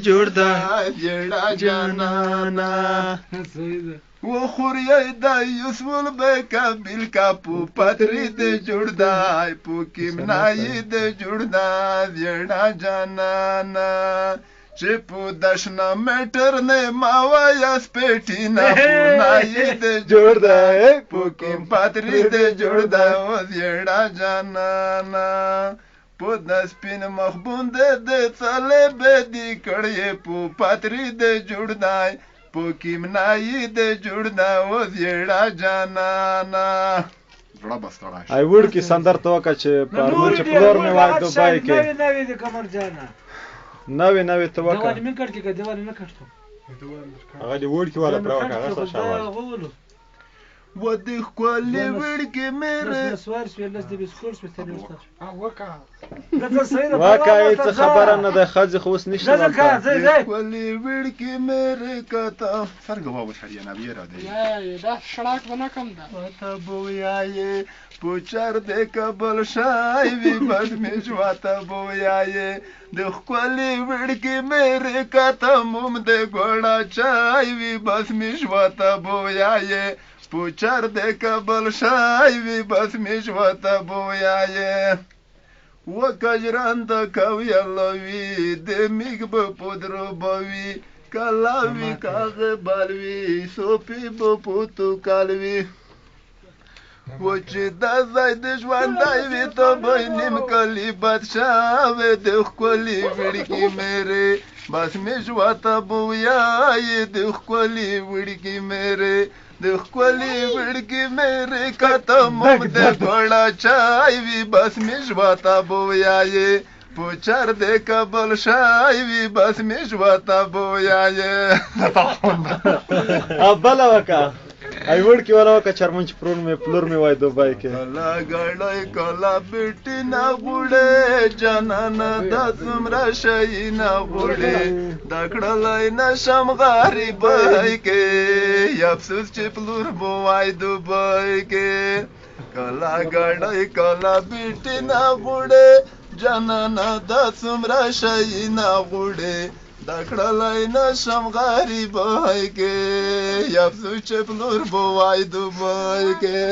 جوړدا جړا جانانا و خوري د یوسفل به کابل کا پو پتری د جوړدا پو کیمنای د جوړدا جړا جانانا چې په دشنا میټر نه ماویا سپېټی نه پونای د جوړدا پو کیم پتری د جوړدا و جړا جانانا په د سپین مخبوند د طالب دی کړي په پاتری د جوړدای په کیمنای د جوړدا و زیړه جانانا زړه بستړای ای وړ کی سندر توکه چې پرمن چې فلور می وای دوبای کې نوې د کمر جانا نوې توکه دیوال من کړ کې دیوال نه کړته هغه دی وړ کی ولا پروکه هغه شاوال و د خپلې وړکې مېره سوار سویلس د بسکول سپېڅلې وسته واکه څه خبره نه ده خځه خو اوس نشته د خپلې وړکې مېره کته څنګه وو شړیا نه بیره دی دا شړاک بنا کم ده ته بویاي پوچر د کبل شای وی بس می جواته بویاي د خپلې وړکې مېره کته موم د ګوړه چای وی بس می جواته بویاي پوچر د کبل شای وی بس میشوته بویای و کجران د کوي لوی د میګ په پودرو بوي کلاوی کاغ بالوي سوپی په پوتو کالوي و چې د زای د ژوند دی وی ته به نیم کلی بادشاه و د خپلې وړکې مېره بس میشوته بویای د خپلې وړکې مېره د خپلې وړکې مېرې کته موم د ګوړه چای وي بس می ژواته بویایې پوچر د کبل شای وي بس می ژواته بویایې بله وکه ای وړکې ولا وکه چرمن چې پلور می وای دوبای کې کله ګړی کله بیټي نه غوړې جانانه دا څومره شی نه غوړې دا کړلی نشم غریبۍ کې افسوس چې پلور به وای دوبای کې کله ګړی کله بیټي نه غوړې جانانه دا څومره شی نه غوړې دا کړلی نشم غریبۍ کې افسوس چې پلور به وای دوبای کې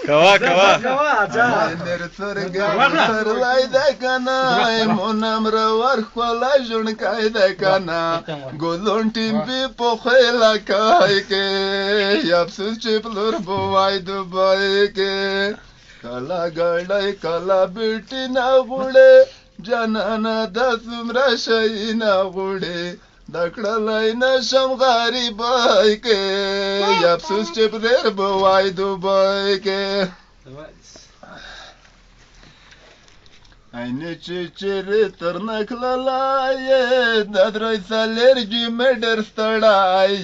کوا سرلای د کنه مونم را ور خپل جون کای د کنه ګولون ټیم به په خیلا کای کې افسوس چې پلور بو وای دوبای کې کلا ګړای کلا بیٹی نه غوړې جانانه د څومره شي نه غوړې د کړلای نشم غریبای کې افسوس چې پرېر به وای دوبای کې اینه چې چیرې تر نکللای د درې سالرجي مې ډېر ستړای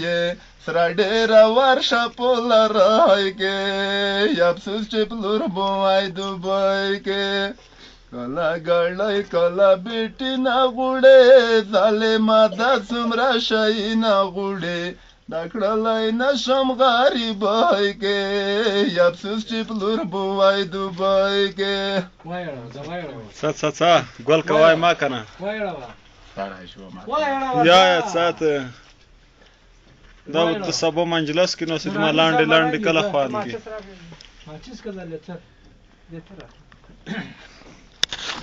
سره ډېر ورشه په لارای کې افسوس چې پلور به وای دوبای کې کلا ګړی کلا بیټی نه غوړې ظالمه دا څومره شی نه غوړې دا کړلی نشم غریبۍ کې افسوس چې پلور به وای دوبای کې څه ګل کوای ما کنه یا سات دا د سبا منجلس کې نو سید ما لاندې کله خوان کې